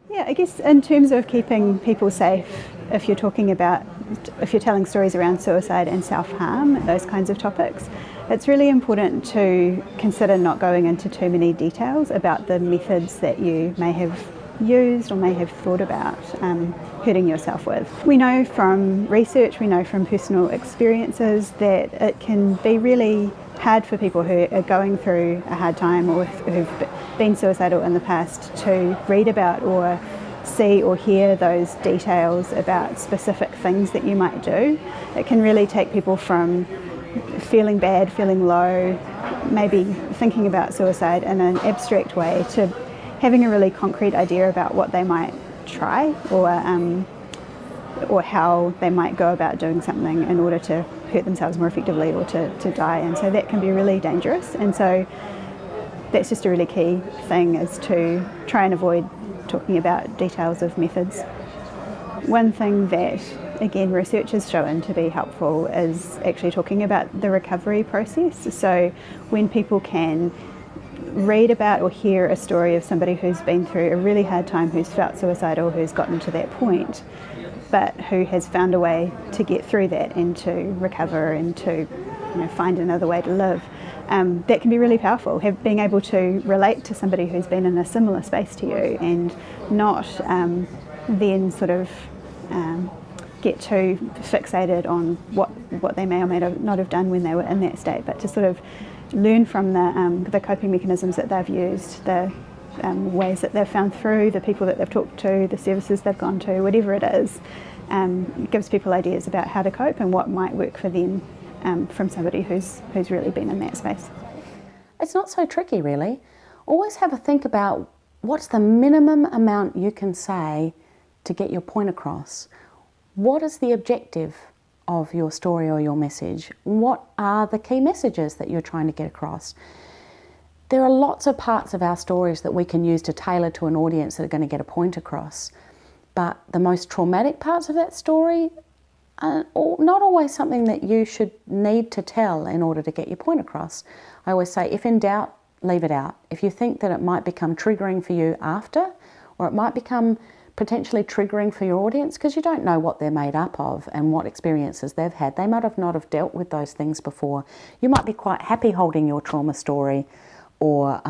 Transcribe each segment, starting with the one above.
Yeah, I guess in terms of keeping people safe, if you're telling stories around suicide and self-harm, those kinds of topics, it's really important to consider not going into too many details about the methods that you may have used or may have thought about hurting yourself with. We know from research, we know from personal experiences that it can be really hard for people who are going through a hard time or who've been suicidal in the past to read about or see or hear those details about specific things that you might do. It can really take people from feeling bad, feeling low, maybe thinking about suicide in an abstract way to having a really concrete idea about what they might try or how they might go about doing something in order to hurt themselves more effectively or to die. And so that can be really dangerous. And so that's just a really key thing, is to try and avoid talking about details of methods. One thing that, again, research has shown to be helpful is actually talking about the recovery process. So when people can read about or hear a story of somebody who's been through a really hard time, who's felt suicidal, who's gotten to that point, but who has found a way to get through that and to recover and to find another way to live, that can be really powerful. Being able to relate to somebody who's been in a similar space to you and not then sort of get too fixated on what they may or may not have done when they were in that state, but to sort of learn from the coping mechanisms that they've used, the ways that they've found through, the people that they've talked to, the services they've gone to, whatever it is. It gives people ideas about how to cope and what might work for them from somebody who's really been in that space. It's not so tricky, really. Always have a think about what's the minimum amount you can say to get your point across. What is the objective of your story or your message? What are the key messages that you're trying to get across? There are lots of parts of our stories that we can use to tailor to an audience that are going to get a point across. But the most traumatic parts of that story are not always something that you should need to tell in order to get your point across. I always say, if in doubt, leave it out. If you think that it might become triggering for you after, or it might become potentially triggering for your audience, because you don't know what they're made up of and what experiences they've had. They might have not have dealt with those things before. You might be quite happy holding your trauma story or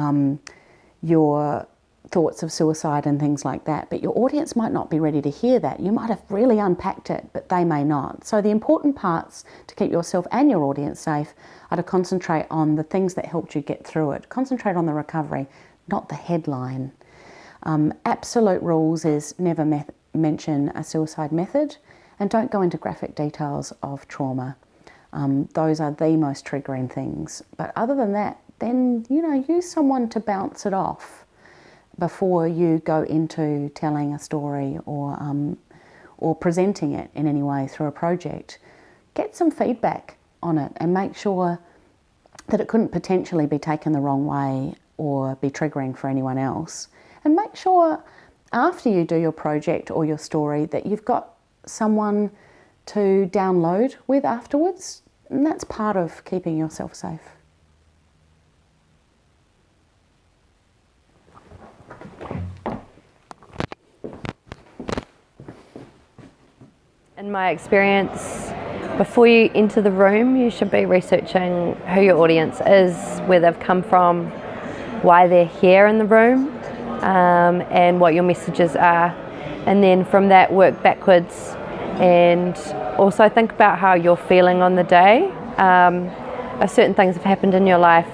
your thoughts of suicide and things like that, but your audience might not be ready to hear that. You might have really unpacked it, but they may not. So the important parts to keep yourself and your audience safe are to concentrate on the things that helped you get through it. Concentrate on the recovery, not the headline. Absolute rules is never mention a suicide method, and don't go into graphic details of trauma. Those are the most triggering things. But other than that, then use someone to bounce it off before you go into telling a story or presenting it in any way through a project. Get some feedback on it and make sure that it couldn't potentially be taken the wrong way or be triggering for anyone else. And make sure after you do your project or your story that you've got someone to download with afterwards, and that's part of keeping yourself safe. In my experience, before you enter the room, you should be researching who your audience is, where they've come from, why they're here in the room, and what your messages are. And then from that, work backwards and also think about how you're feeling on the day. If certain things have happened in your life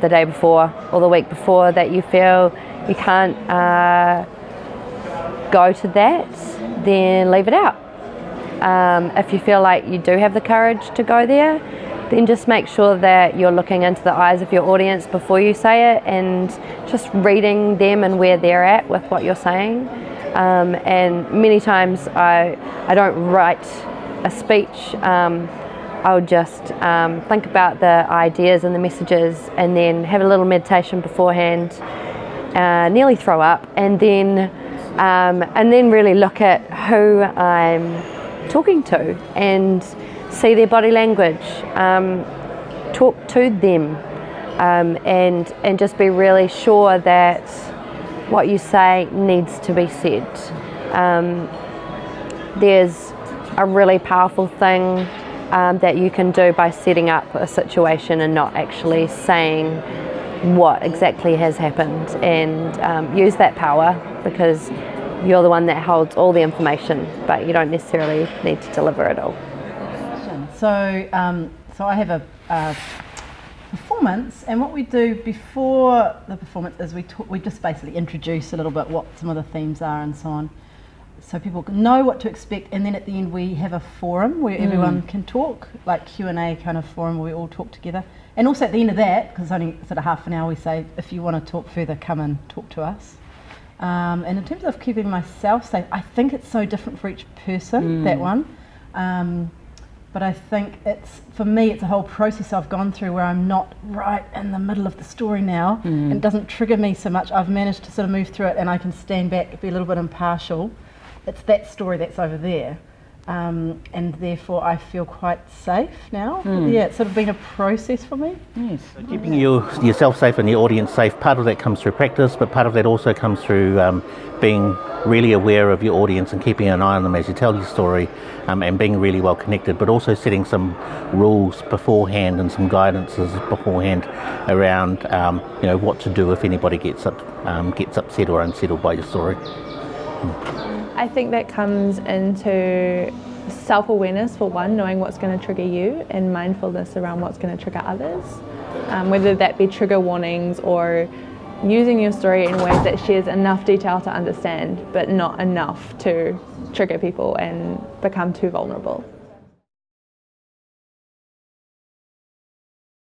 the day before or the week before that you feel you can't go to that, then leave it out. If you feel like you do have the courage to go there, then just make sure that you're looking into the eyes of your audience before you say it and just reading them and where they're at with what you're saying. And many times I don't write a speech. I'll just think about the ideas and the messages and then have a little meditation beforehand, nearly throw up, and then really look at who I'm talking to and see their body language, talk to them, and just be really sure that what you say needs to be said. There's a really powerful thing that you can do by setting up a situation and not actually saying what exactly has happened, and use that power, because you're the one that holds all the information, but you don't necessarily need to deliver it all. So, so I have a performance, and what we do before the performance is we just basically introduce a little bit what some of the themes are and so on, so people know what to expect, and then at the end we have a forum where everyone can talk, like Q&A kind of forum where we all talk together. And also at the end of that, because it's only sort of half an hour, we say, if you want to talk further, come and talk to us. And in terms of keeping myself safe, I think it's so different for each person, that one. But I think for me, it's a whole process I've gone through where I'm not right in the middle of the story now, and it doesn't trigger me so much. I've managed to sort of move through it, and I can stand back, be a little bit impartial. It's that story that's over there, and therefore I feel quite safe now. Yeah, it's sort of been a process for me. Yes. So keeping yourself safe and the audience safe, part of that comes through practice, but part of that also comes through being really aware of your audience and keeping an eye on them as you tell your story, and being really well connected, but also setting some rules beforehand and some guidances beforehand around what to do if anybody gets upset or unsettled by your story. I think that comes into self-awareness for one, knowing what's going to trigger you, and mindfulness around what's going to trigger others, whether that be trigger warnings or using your story in ways that shares enough detail to understand but not enough to trigger people and become too vulnerable.